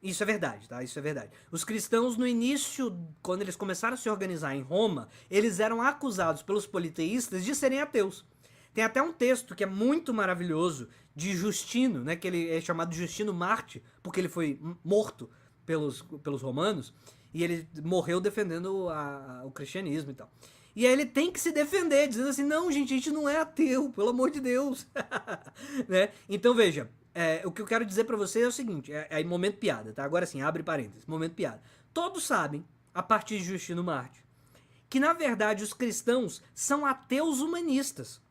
Isso é verdade, tá? Isso é verdade. Os cristãos, no início, quando eles começaram a se organizar em Roma, eles eram acusados pelos politeístas de serem ateus. Tem até um texto que é muito maravilhoso de Justino, né? Que ele é chamado Justino Marte, porque ele foi morto pelos romanos, e ele morreu defendendo o cristianismo e tal. E aí ele tem que se defender, dizendo assim, não, gente, a gente não é ateu, pelo amor de Deus. Né? Então veja, o que eu quero dizer pra você é o seguinte, é momento piada, tá? Agora sim, abre parênteses, momento piada. Todos sabem, a partir de Justino Marte, que na verdade os cristãos são ateus humanistas.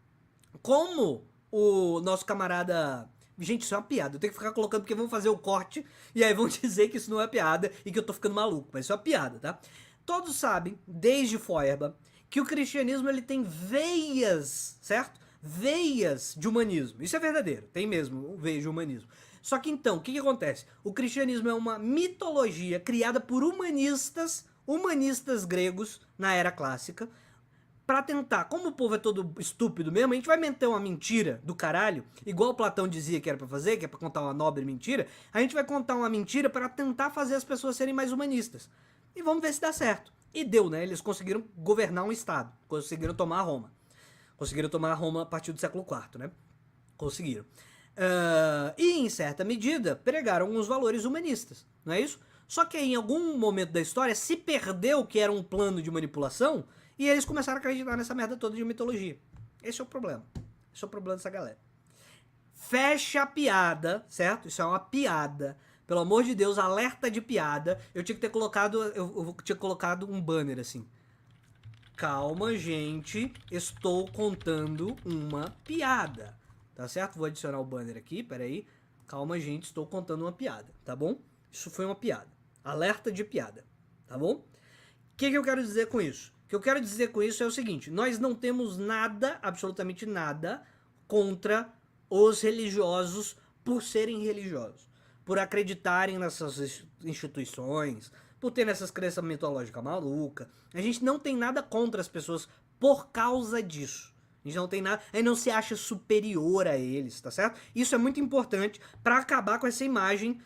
Como o nosso camarada... Gente, isso é uma piada, eu tenho que ficar colocando porque vão fazer o corte e aí vão dizer que isso não é piada e que eu tô ficando maluco, mas isso é uma piada, tá? Todos sabem, desde Feuerbach, que o cristianismo ele tem veias, certo? Veias de humanismo. Isso é verdadeiro, tem mesmo veias de humanismo. Só que então, o que acontece? O cristianismo é uma mitologia criada por humanistas gregos na era clássica, pra tentar, como o povo é todo estúpido mesmo, a gente vai meter uma mentira do caralho, igual o Platão dizia que era pra fazer, que é pra contar uma nobre mentira, a gente vai contar uma mentira para tentar fazer as pessoas serem mais humanistas. E vamos ver se dá certo. E deu, né? Eles conseguiram governar um estado, conseguiram tomar Roma. Conseguiram tomar Roma a partir do século IV, né? Conseguiram. E, em certa medida, pregaram os valores humanistas, não é isso? Só que em algum momento da história se perdeu que era um plano de manipulação e eles começaram a acreditar nessa merda toda de mitologia. Esse é o problema. Esse é o problema dessa galera. Fecha a piada, certo? Isso é uma piada. Pelo amor de Deus, alerta de piada. Eu tinha que ter colocado, eu tinha colocado um banner assim. Calma, gente, estou contando uma piada. Tá certo? Vou adicionar o banner aqui, peraí. Calma, gente, estou contando uma piada, tá bom? Isso foi uma piada. Alerta de piada, tá bom? O que eu quero dizer com isso? O que eu quero dizer com isso é o seguinte, nós não temos nada, absolutamente nada, contra os religiosos por serem religiosos, por acreditarem nessas instituições, por ter essas crenças mitológicas malucas. A gente não tem nada contra as pessoas por causa disso. A gente não tem nada, a gente não se acha superior a eles, tá certo? Isso é muito importante para acabar com essa imagem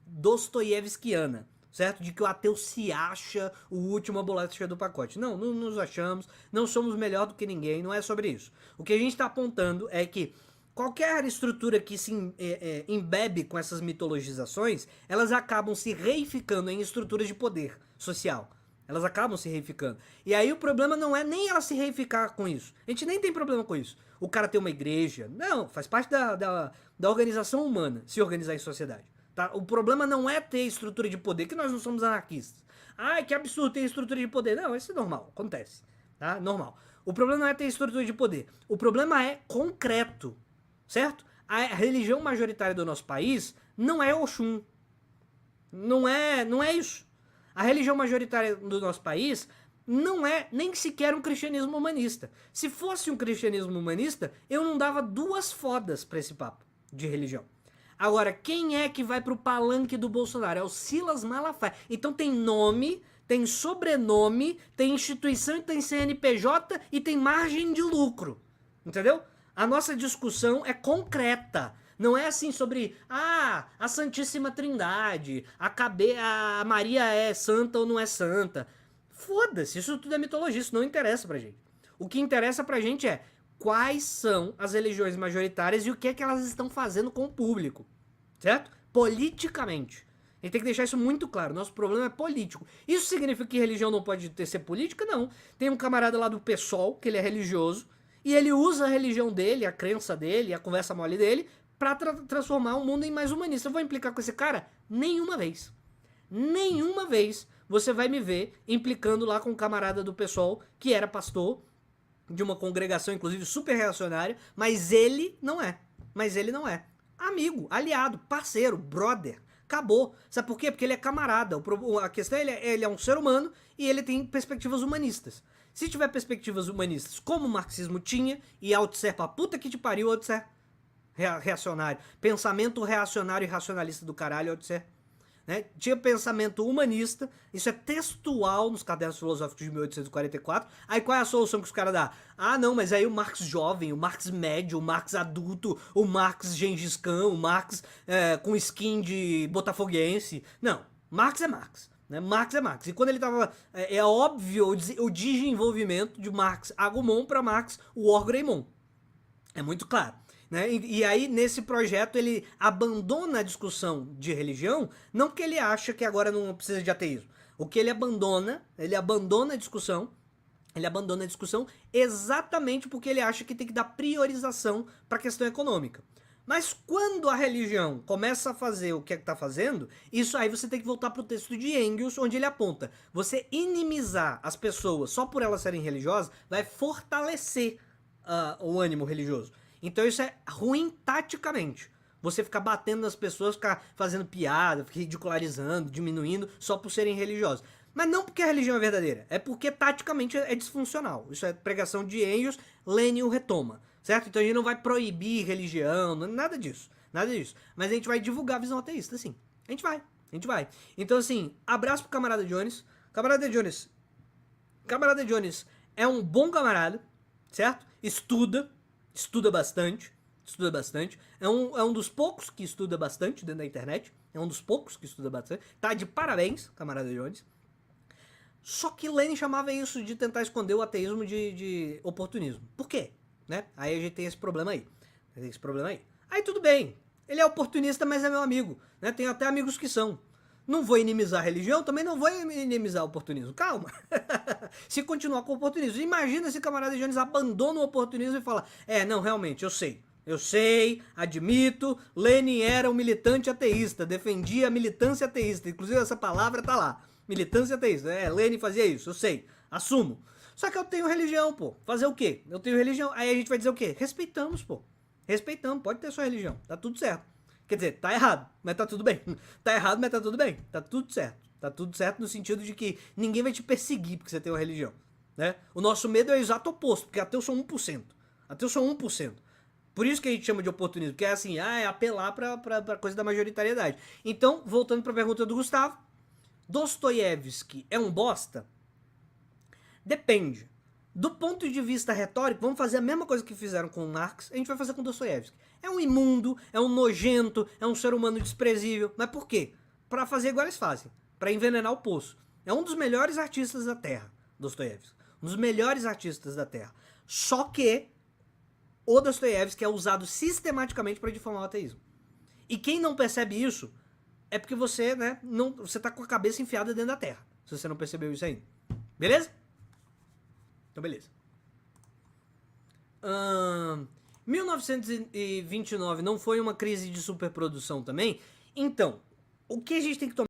dostoiévskiana, certo? De que o ateu se acha o último bolacha do pacote. Não, não nos achamos, não somos melhor do que ninguém, não é sobre isso. O que a gente está apontando é que qualquer estrutura que se embebe com essas mitologizações, elas acabam se reificando em estruturas de poder social. Elas acabam se reificando. E aí o problema não é nem ela se reificar com isso. A gente nem tem problema com isso. O cara ter uma igreja. Não, faz parte da organização humana se organizar em sociedade. Tá? O problema não é ter estrutura de poder, que nós não somos anarquistas. Ai, que absurdo ter estrutura de poder. Não, isso é normal, acontece. Tá? Normal. O problema não é ter estrutura de poder. O problema é concreto. Certo? A religião majoritária do nosso país não é Oxum. Não é isso. A religião majoritária do nosso país não é nem sequer um cristianismo humanista. Se fosse um cristianismo humanista, eu não dava duas fodas pra esse papo de religião. Agora, quem é que vai pro palanque do Bolsonaro? É o Silas Malafaia. Então tem nome, tem sobrenome, tem instituição, tem CNPJ e tem margem de lucro. Entendeu? A nossa discussão é concreta. Não é assim sobre, a Santíssima Trindade, a Maria é santa ou não é santa. Foda-se, isso tudo é mitologia, isso não interessa pra gente. O que interessa pra gente é quais são as religiões majoritárias e o que é que elas estão fazendo com o público, certo? Politicamente. A gente tem que deixar isso muito claro, nosso problema é político. Isso significa que religião não pode ser política? Não. Tem um camarada lá do PSOL, que ele é religioso, e ele usa a religião dele, a crença dele, a conversa mole dele, pra transformar o mundo em mais humanista. Eu vou implicar com esse cara? Nenhuma vez. Nenhuma vez você vai me ver implicando lá com um camarada do PSOL, que era pastor de uma congregação, inclusive, super reacionária, mas ele não é. Mas ele não é. Amigo, aliado, parceiro, brother. Acabou. Sabe por quê? Porque ele é camarada. A questão é ele é um ser humano e ele tem perspectivas humanistas. Se tiver perspectivas humanistas como o marxismo tinha, e Althusser pra puta que te pariu, Althusser reacionário. Pensamento reacionário e racionalista do caralho, Althusser. né? Tinha pensamento humanista, isso é textual nos cadernos filosóficos de 1844. Aí qual é a solução que os caras dão? Ah, não, mas aí o Marx jovem, o Marx médio, o Marx adulto, o Marx Gengis Khan, o Marx com skin de botafoguense. Não, Marx é Marx. Né? Marx é Marx. E quando ele tava. É óbvio o desenvolvimento de Marx Agumon para Marx War Greymon. É muito claro. Né? E aí, nesse projeto, ele abandona a discussão de religião, não porque ele acha que agora não precisa de ateísmo. O que ele abandona a discussão, exatamente porque ele acha que tem que dar priorização para a questão econômica. Mas quando a religião começa a fazer o que está fazendo, isso aí você tem que voltar para o texto de Engels, onde ele aponta: você inimizar as pessoas só por elas serem religiosas vai fortalecer o ânimo religioso. Então isso é ruim taticamente. Você ficar batendo nas pessoas, ficar fazendo piada, ficar ridicularizando, diminuindo, só por serem religiosos. Mas não porque a religião é verdadeira, é porque taticamente é disfuncional. Isso é pregação de Engels, Lenin o retoma, certo? Então a gente não vai proibir religião, nada disso, nada disso. Mas a gente vai divulgar a visão ateísta, sim. A gente vai. Então assim, abraço pro camarada Jones. Camarada Jones é um bom camarada, certo? Estuda bastante. É um dos poucos que estuda bastante dentro da internet. Tá de parabéns, camarada Jones. Só que Lenin chamava isso de tentar esconder o ateísmo de oportunismo. Por quê? Né? Aí a gente tem esse problema aí. Aí tudo bem. Ele é oportunista, mas é meu amigo. Né? Tenho até amigos que são. Não vou inimizar a religião, também não vou inimizar o oportunismo. Calma. Se continuar com o oportunismo. Imagina se camarada Jones abandona o oportunismo e fala: não, realmente, eu sei, admito, Lenin era um militante ateísta, defendia a militância ateísta. Inclusive essa palavra tá lá. Militância ateísta. Lenin fazia isso, eu sei. Assumo. Só que eu tenho religião, pô. Fazer o quê? Eu tenho religião. Aí a gente vai dizer o quê? Respeitamos, pô. Respeitamos, pode ter sua religião. Tá tudo certo. Quer dizer, tá errado, mas tá tudo bem. Tá errado, mas tá tudo bem. Tá tudo certo. Tá tudo certo no sentido de que ninguém vai te perseguir porque você tem uma religião. Né? O nosso medo é o exato oposto, porque ateus são 1%. Ateus são 1%. Por isso que a gente chama de oportunismo, porque é assim, é apelar pra coisa da majoritariedade. Então, voltando pra pergunta do Gustavo, Dostoiévski é um bosta? Depende. Do ponto de vista retórico, vamos fazer a mesma coisa que fizeram com Marx, a gente vai fazer com Dostoiévski. É um imundo, é um nojento, é um ser humano desprezível. Mas por quê? Pra fazer igual eles fazem. Pra envenenar o poço. É um dos melhores artistas da Terra, Dostoiévski. Um dos melhores artistas da Terra. Só que o Dostoiévski é usado sistematicamente para difamar o ateísmo. E quem não percebe isso é porque você, né, você tá com a cabeça enfiada dentro da terra. Se você não percebeu isso ainda. Beleza? Então, beleza. 1929 não foi uma crise de superprodução também? Então, o que a gente tem que tomar